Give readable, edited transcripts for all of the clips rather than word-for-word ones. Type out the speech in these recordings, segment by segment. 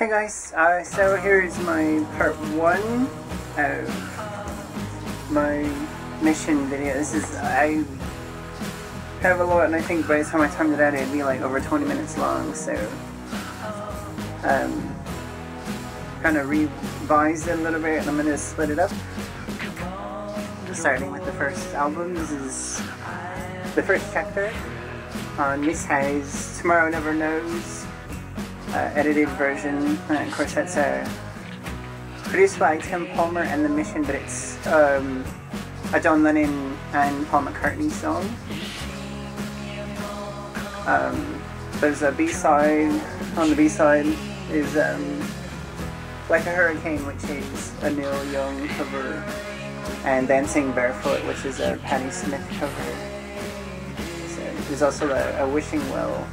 Hey guys, so here's my part 1 of my mission video. I have a lot, and I think by the time I timed it out it'd be like over 20 minutes long, so kind of revised it a little bit, and I'm going to split it up. Starting with the first album, this is the first chapter. This has Tomorrow Never Knows, edited version, and of course that's produced by Tim Palmer and The Mission, but it's a John Lennon and Paul McCartney song. There's a B-side. On the B-side is Like a Hurricane, which is a Neil Young cover, and Dancing Barefoot, which is a Patti Smith cover. So there's also a Wishing Well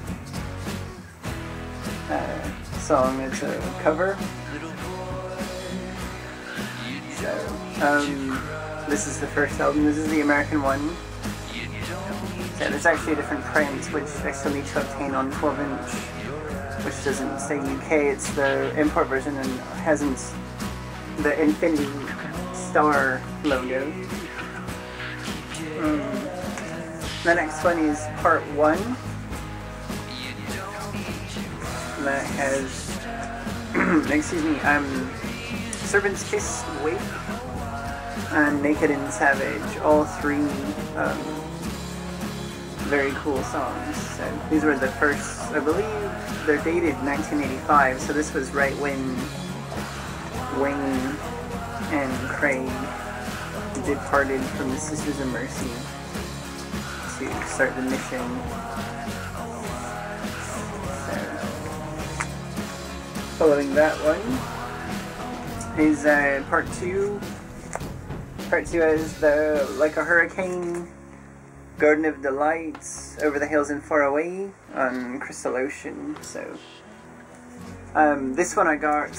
song as a cover. So this is the first album. This is the American one. So there's actually a different print, which I still need to obtain on 12-inch, which doesn't say UK. It's the import version and hasn't the Infinity Star logo. The next one is part 1. That has, excuse me, Serpent's Kiss, Wake, and Naked and Savage. All three very cool songs. So these were the first, I believe they're dated 1985, so this was right when Wayne and Craig departed from the Sisters of Mercy to start the Mission. So, following that one is part 2. Part 2 is the Like a Hurricane, Garden of Delights, Over the Hills and Far Away on Crystal Ocean. So this one I want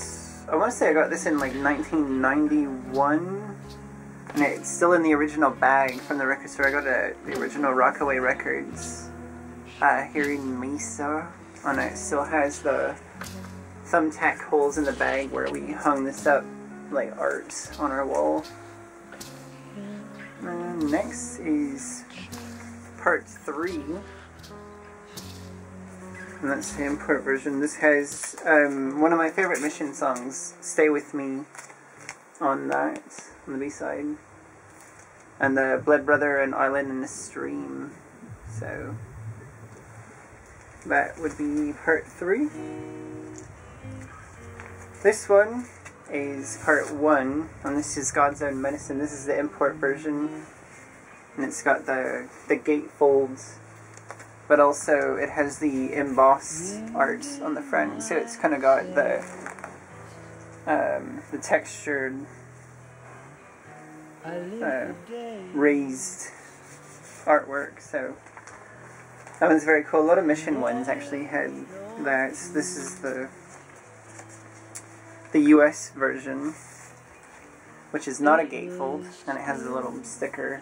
to say I got this in like 1991, and it's still in the original bag from the record store. I got the original Rockaway Records here in Mesa, and it still has the thumbtack holes in the bag where we hung this up like art on our wall. Next is part 3, and that's the import version. This has one of my favorite Mission songs, Stay With Me, on that, on the B-side, and the Blood Brother and Island in the Stream. So that would be part 3. This one is part 1, and this is God's Own Medicine. This is the import version, and it's got the gatefolds, but also it has the embossed art on the front, so it's kind of got the textured raised artwork. So that one's very cool. A lot of Mission ones actually had that. This is the US version, which is not a gatefold, and it has a little sticker,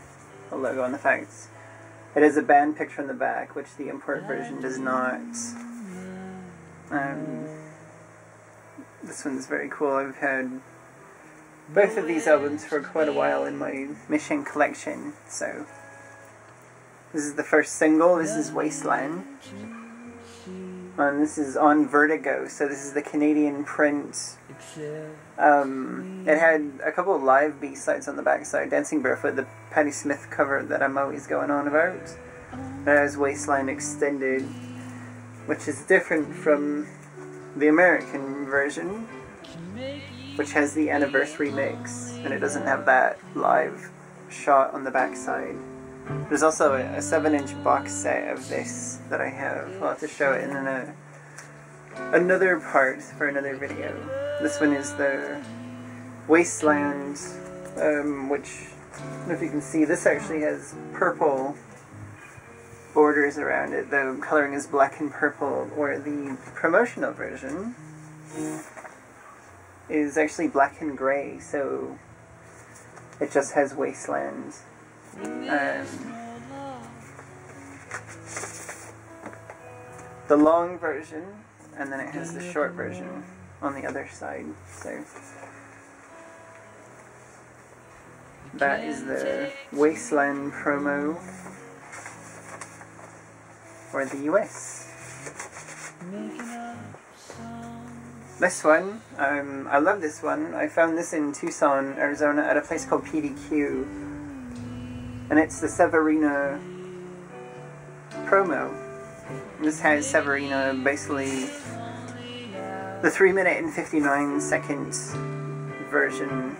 a logo on the facts. It is a band picture on the back, which the import version does not. This one's very cool. I've had both of these albums for quite a while in my Mission collection. So this is the first single. This is Wasteland, and this is on Vertigo. So this is the Canadian print. It had a couple of live B-sides on the backside. Dancing Barefoot, the Patti Smith cover that I'm always going on about. There's Wasteland Extended, which is different from the American version, which has the anniversary mix, and it doesn't have that live shot on the backside. There's also a 7-inch box set of this that I have. I'll have to show it in another part for another video. This one is the Wasteland, which, I don't know if you can see, this actually has purple borders around it. The coloring is black and purple, where the promotional version is actually black and gray, so it just has Wasteland. The long version, and then it has the short version. on the other side. So that is the Wasteland promo for the US. This one, I love this one. I found this in Tucson, Arizona at a place called pt.1, and it's the Severina promo. This has Severina, basically the 3-minute and 59-second version,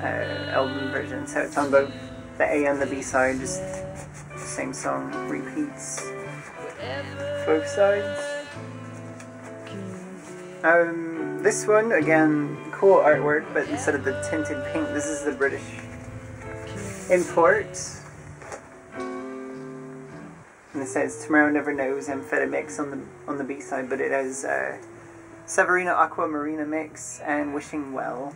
album version, so it's on both the A and the B side, just the same song repeats both sides. This one, again, cool artwork, but instead of the tinted pink, this is the British import. And it says Tomorrow Never Knows Amphetamix on the B side, but it has Severina Aquamarina Mix and Wishing Well.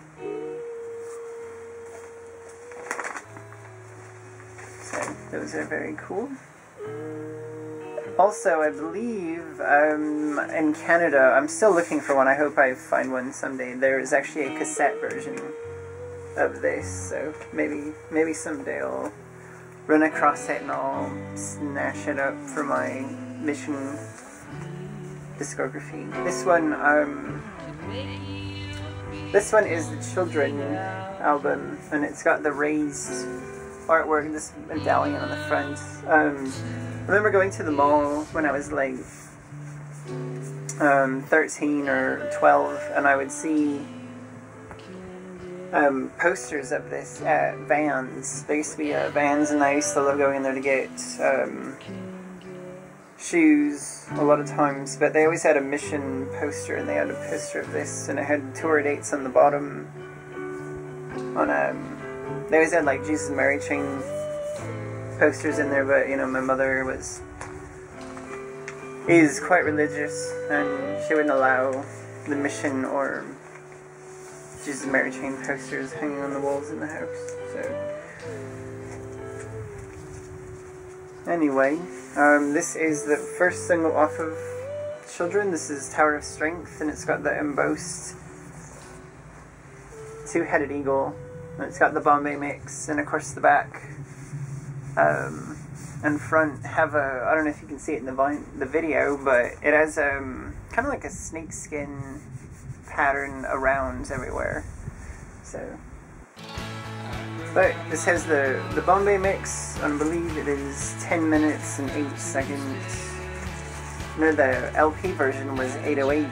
So those are very cool. Also, I believe in Canada, I'm still looking for one, I hope I find one someday, there is actually a cassette version of this, so maybe someday I'll run across it and I'll snatch it up for my Mission discography. This one is the Children album, and it's got the raised artwork, this medallion on the front. I remember going to the mall when I was like 13 or 12, and I would see posters of this at Vans. There used to be Vans, and I used to love going in there to get shoes a lot of times, but they always had a Mission poster, and they had a poster of this, and it had tour dates on the bottom. They always had like Jesus and Mary Chain posters in there, but you know, my mother is quite religious, and she wouldn't allow the Mission or Jesus and Mary Chain posters hanging on the walls in the house. So anyway, this is the first single off of Children. This is Tower of Strength, and it's got the embossed two-headed eagle, and it's got the Bombay mix, and of course the back and front have a, I don't know if you can see it in the video, but it has kind of like a snakeskin pattern around everywhere. So, but this has the Bombay mix, and I believe it is 10 minutes and 8 seconds. No, the LP version was 808.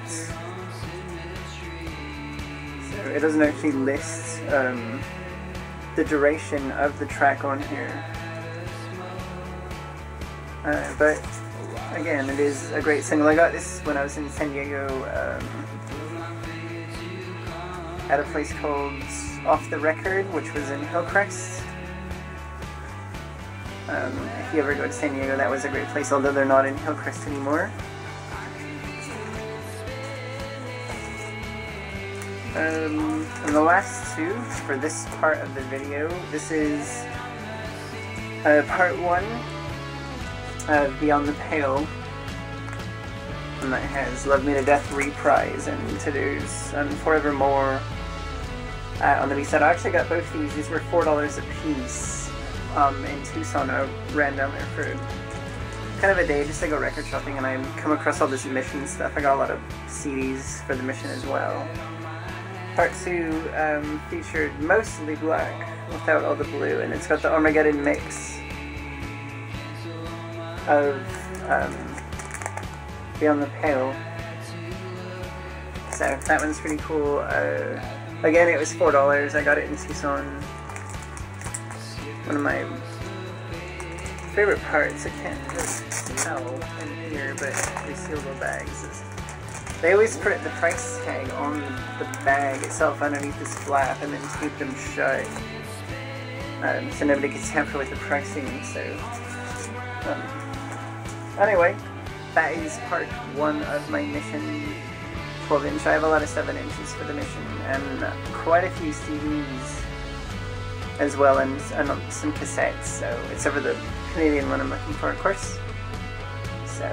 So it doesn't actually list the duration of the track on here. But again, it is a great single. I got this when I was in San Diego at a place called Off the Record, which was in Hillcrest. If you ever go to San Diego, that was a great place, although they're not in Hillcrest anymore. And the last two for this part of the video, this is part 1 of Beyond the Pale, and that has Love Me to Death Reprise and To-Do's and Forevermore on the B-side. I actually got both these. These were $4 a piece in Tucson. I ran down there for kind of a day just to go record shopping, and I come across all this Mission stuff. I got a lot of CDs for the Mission as well. Part 2 featured mostly black without all the blue, and it's got the Armageddon mix of Beyond the Pale. So that one's pretty cool. Again, it was $4. I got it in Tucson. One of my favorite parts, I can't really tell in here, but resealable bags is they always put the price tag on the bag itself underneath this flap and then tape them shut, so nobody could tamper with the pricing. So anyway, that is part 1 of my Mission 12-inch. I have a lot of 7-inches for the Mission, and quite a few CDs as well, and some cassettes, so it's over the Canadian one I'm looking for, of course. So